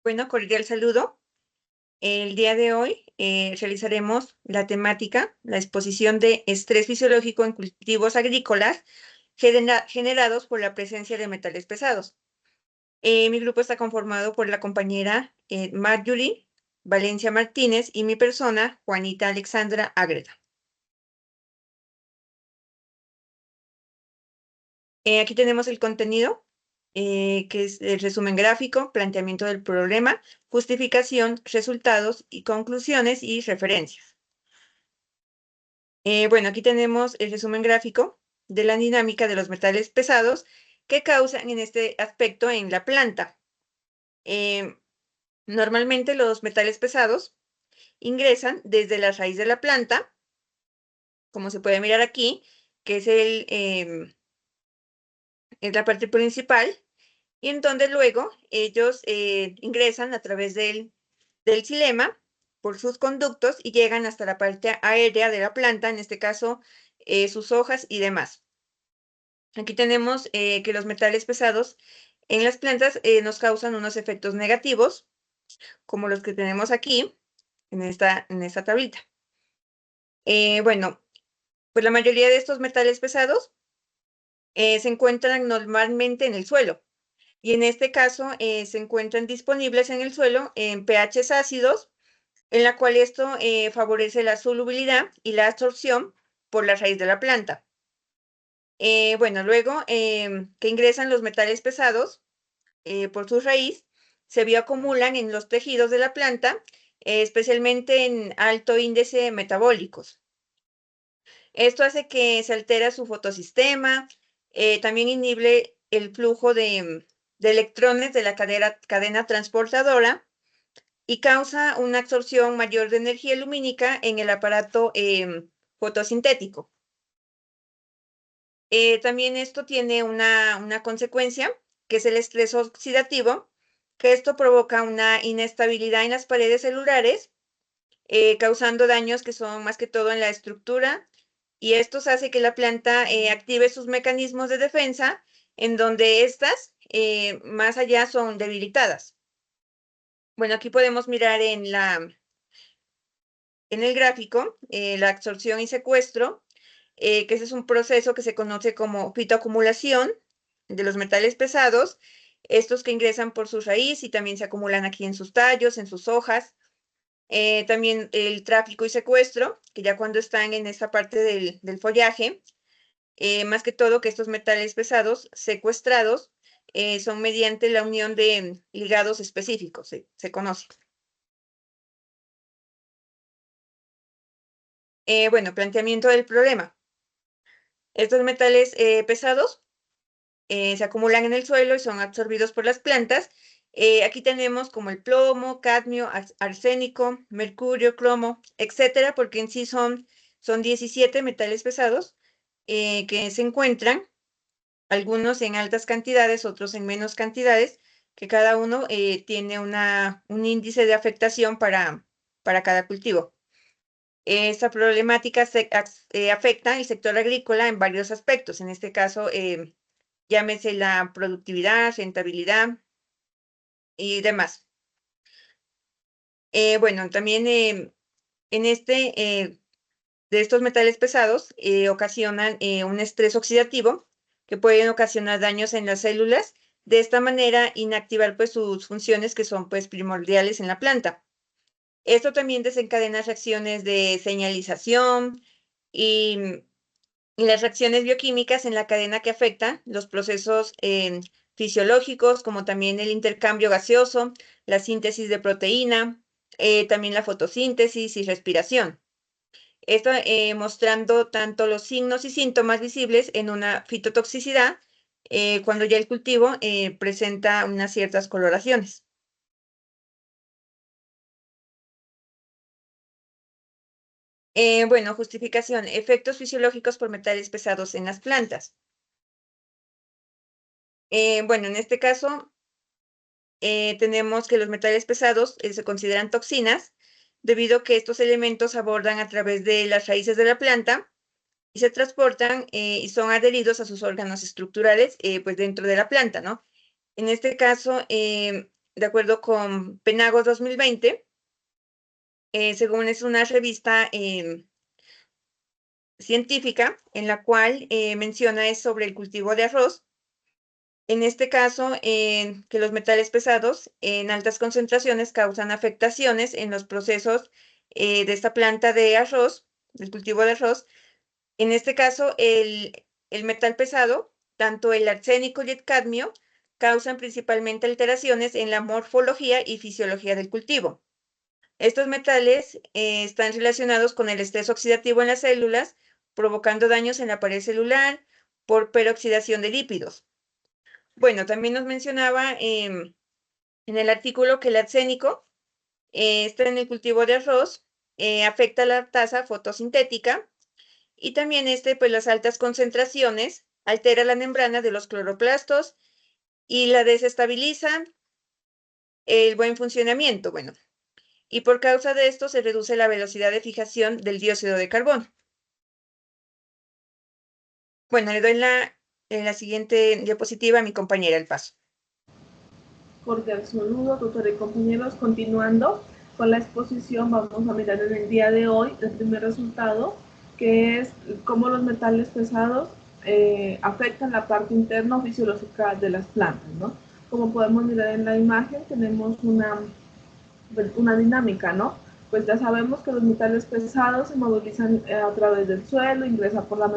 Bueno, cordial saludo. El día de hoy realizaremos la temática, la exposición de estrés fisiológico en cultivos agrícolas generados por la presencia de metales pesados. Mi grupo está conformado por la compañera Marjorie Valencia Martínez y mi persona, Juanita Alexandra Ágreda. Aquí tenemos el contenido, que es el resumen gráfico, planteamiento del problema, justificación, resultados y conclusiones y referencias. Bueno, aquí tenemos el resumen gráfico de la dinámica de los metales pesados que causan en este aspecto en la planta. Normalmente los metales pesados ingresan desde la raíz de la planta, como se puede mirar aquí, que es la parte principal, y en donde luego ellos ingresan a través del xilema por sus conductos y llegan hasta la parte aérea de la planta, en este caso sus hojas y demás. Aquí tenemos que los metales pesados en las plantas nos causan unos efectos negativos, como los que tenemos aquí en esta tablita. Bueno, pues la mayoría de estos metales pesados se encuentran normalmente en el suelo. Y en este caso se encuentran disponibles en el suelo en pHs ácidos, en la cual esto favorece la solubilidad y la absorción por la raíz de la planta. Bueno, luego que ingresan los metales pesados por su raíz, se bioacumulan en los tejidos de la planta, especialmente en alto índice metabólicos. Esto hace que se altera su fotosistema, también inhibe el flujo de electrones de la cadena transportadora y causa una absorción mayor de energía lumínica en el aparato fotosintético. También esto tiene una consecuencia, que es el estrés oxidativo, que esto provoca una inestabilidad en las paredes celulares, causando daños que son más que todo en la estructura, y esto hace que la planta active sus mecanismos de defensa, en donde estas más allá son debilitadas. Bueno, aquí podemos mirar en el gráfico la absorción y secuestro, que ese es un proceso que se conoce como fitoacumulación de los metales pesados, estos que ingresan por su raíz y también se acumulan aquí en sus tallos, en sus hojas. También el tráfico y secuestro, que ya cuando están en esta parte del follaje, más que todo que estos metales pesados secuestrados son mediante la unión de ligados específicos, se conoce. Bueno, planteamiento del problema. Estos metales pesados se acumulan en el suelo y son absorbidos por las plantas. Aquí tenemos como el plomo, cadmio, arsénico, mercurio, cromo, etcétera, porque en sí son 17 metales pesados que se encuentran, algunos en altas cantidades, otros en menos cantidades, que cada uno tiene un índice de afectación para cada cultivo. Esta problemática afecta el sector agrícola en varios aspectos. En este caso, llámese la productividad, rentabilidad y demás. Bueno, también en de estos metales pesados ocasionan un estrés oxidativo que pueden ocasionar daños en las células, de esta manera inactivar pues sus funciones que son pues primordiales en la planta. Esto también desencadena reacciones de señalización y las reacciones bioquímicas en la cadena que afectan los procesos fisiológicos, como también el intercambio gaseoso, la síntesis de proteína, también la fotosíntesis y respiración. Esto mostrando tanto los signos y síntomas visibles en una fitotoxicidad cuando ya el cultivo presenta unas ciertas coloraciones. Bueno, justificación. Efectos fisiológicos por metales pesados en las plantas. Bueno, en este caso tenemos que los metales pesados se consideran toxinas debido a que estos elementos abordan a través de las raíces de la planta y se transportan y son adheridos a sus órganos estructurales pues dentro de la planta, ¿no? En este caso, de acuerdo con Penagos 2020, según es una revista científica en la cual menciona es sobre el cultivo de arroz. En este caso, que los metales pesados en altas concentraciones causan afectaciones en los procesos de esta planta de arroz, del cultivo de arroz. En este caso, el metal pesado, tanto el arsénico y el cadmio, causan principalmente alteraciones en la morfología y fisiología del cultivo. Estos metales están relacionados con el estrés oxidativo en las células, provocando daños en la pared celular por peroxidación de lípidos. Bueno, también nos mencionaba en el artículo que el arsénico está en el cultivo de arroz, afecta la tasa fotosintética y también pues las altas concentraciones altera la membrana de los cloroplastos y la desestabilizan el buen funcionamiento. Bueno, y por causa de esto se reduce la velocidad de fijación del dióxido de carbono. Bueno, le doy en la siguiente diapositiva a mi compañera el paso. Cordial saludo, doctor y compañeros. Continuando con la exposición, vamos a mirar en el día de hoy el primer resultado, que es cómo los metales pesados afectan la parte interna o fisiológica de las plantas, ¿no? Como podemos mirar en la imagen, tenemos una dinámica, ¿no? Pues ya sabemos que los metales pesados se movilizan a través del suelo, ingresan por la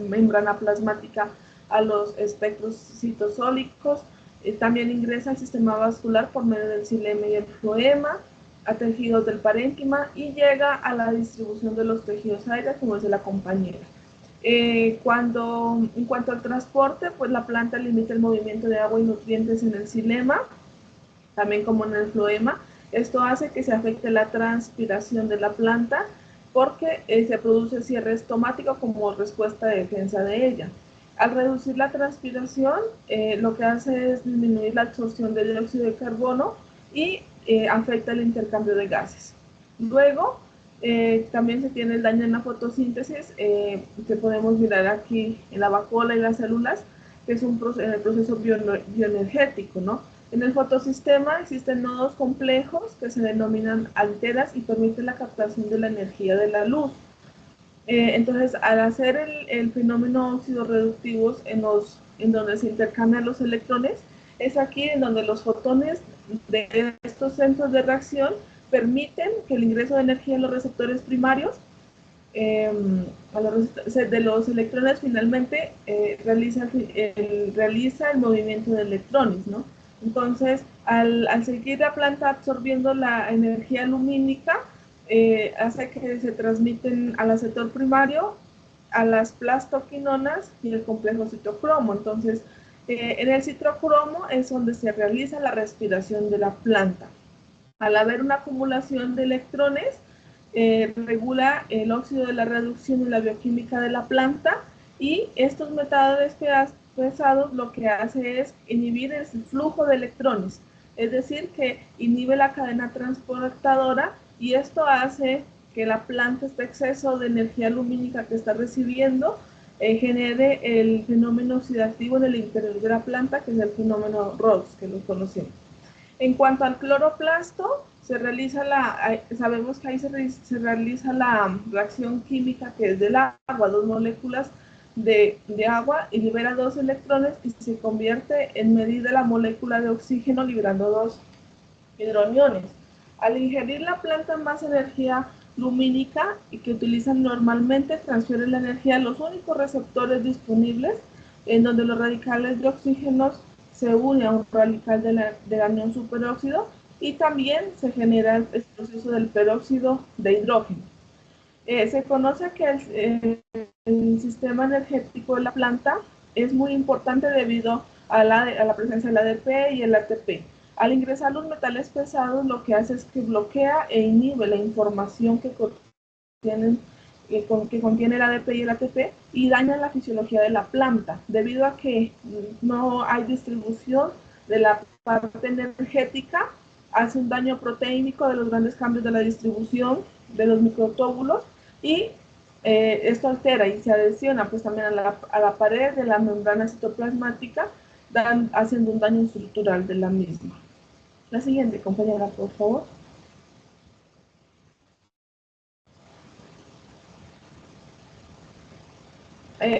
membrana plasmática a los espectros citosólicos, también ingresa al sistema vascular por medio del xilema y el floema, a tejidos del parénquima y llega a la distribución de los tejidos aéreos, como dice la compañera. En cuanto al transporte, pues la planta limita el movimiento de agua y nutrientes en el xilema, también como en el floema. Esto hace que se afecte la transpiración de la planta porque se produce cierre estomático como respuesta de defensa de ella. Al reducir la transpiración, lo que hace es disminuir la absorción de dióxido de carbono y afecta el intercambio de gases. Luego, también se tiene el daño en la fotosíntesis, que podemos mirar aquí en la vacuola y las células, que es un proceso bioenergético, ¿no? En el fotosistema existen nodos complejos que se denominan anteras y permiten la captación de la energía de la luz. Entonces, al hacer el fenómeno óxido-reductivos en donde se intercambian los electrones, es aquí en donde los fotones de estos centros de reacción permiten que el ingreso de energía en los receptores primarios de los electrones finalmente realiza el movimiento de electrones, ¿no? Entonces, al seguir la planta absorbiendo la energía lumínica, hace que se transmiten al receptor primario, a las plastoquinonas y el complejo citocromo. Entonces, en el citocromo es donde se realiza la respiración de la planta. Al haber una acumulación de electrones, regula el óxido de la reducción y la bioquímica de la planta, y estos metales pesados lo que hace es inhibir el flujo de electrones, es decir, que inhibe la cadena transportadora, y esto hace que la planta, este exceso de energía lumínica que está recibiendo, genere el fenómeno oxidativo en el interior de la planta, que es el fenómeno ROX, que lo conocemos. En cuanto al cloroplasto, sabemos que ahí se realiza la reacción química, que es del agua, dos moléculas de agua, y libera dos electrones y se convierte en medida la molécula de oxígeno, liberando dos hidroaniones. Al ingerir la planta más energía lumínica y que utilizan normalmente, transfieren la energía a los únicos receptores disponibles, en donde los radicales de oxígeno se unen a un radical del anión superóxido, y también se genera el proceso del peróxido de hidrógeno. Se conoce que el sistema energético de la planta es muy importante debido a la presencia del ADP y el ATP. Al ingresar los metales pesados, lo que hace es que bloquea e inhibe la información que contiene el ADP y el ATP, y daña la fisiología de la planta, debido a que no hay distribución de la parte energética. Hace un daño proteínico de los grandes cambios de la distribución de los microtúbulos, y esto altera y se adhesiona pues también a la pared de la membrana citoplasmática, haciendo un daño estructural de la misma. La siguiente, compañera, por favor.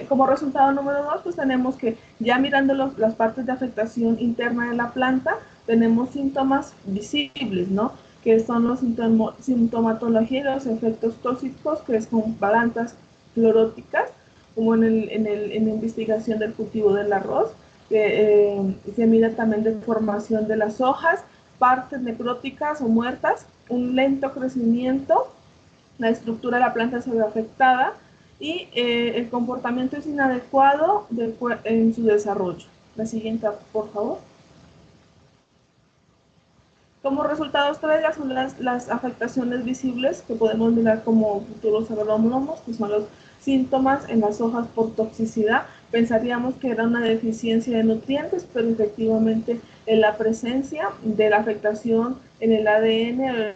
Como resultado número 2, pues tenemos que ya mirando las partes de afectación interna de la planta, tenemos síntomas visibles, ¿no? Que son los sintomatología y los efectos tóxicos, que es con plantas cloróticas, como en la investigación del cultivo del arroz, que se mira también deformación de las hojas, partes necróticas o muertas, un lento crecimiento, la estructura de la planta se ve afectada y el comportamiento es inadecuado en su desarrollo. La siguiente, por favor. Como resultados trae son las afectaciones visibles que podemos mirar como futuros agrónomos, que son los síntomas en las hojas por toxicidad. Pensaríamos que era una deficiencia de nutrientes, pero efectivamente en la presencia de la afectación en el ADN, el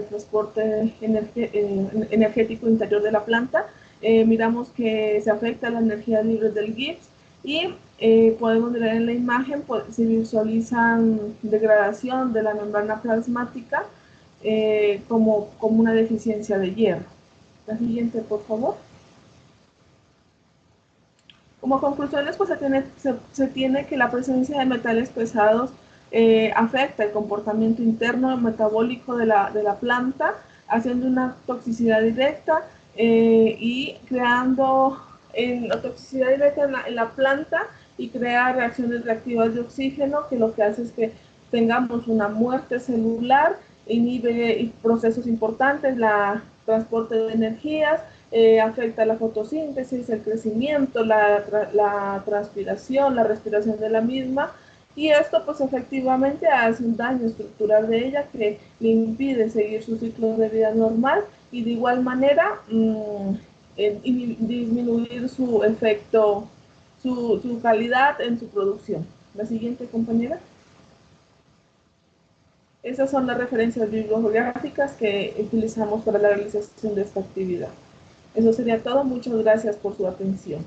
transporte energético interior de la planta, miramos que se afecta la energía libre del GIPS y podemos mirar en la imagen, se visualizan degradación de la membrana plasmática como una deficiencia de hierro. La siguiente, por favor. Como conclusiones, pues se tiene que la presencia de metales pesados afecta el comportamiento interno metabólico de la planta, haciendo una toxicidad directa y creando la toxicidad directa en la planta y crea reacciones reactivas de oxígeno, que lo que hace es que tengamos una muerte celular, inhibe procesos importantes, la transporte de energías, afecta la fotosíntesis, el crecimiento, la transpiración, la respiración de la misma, y esto pues efectivamente hace un daño estructural de ella que le impide seguir su ciclo de vida normal y de igual manera disminuir su efecto, su calidad en su producción. La siguiente, compañera. Esas son las referencias bibliográficas que utilizamos para la realización de esta actividad. Eso sería todo. Muchas gracias por su atención.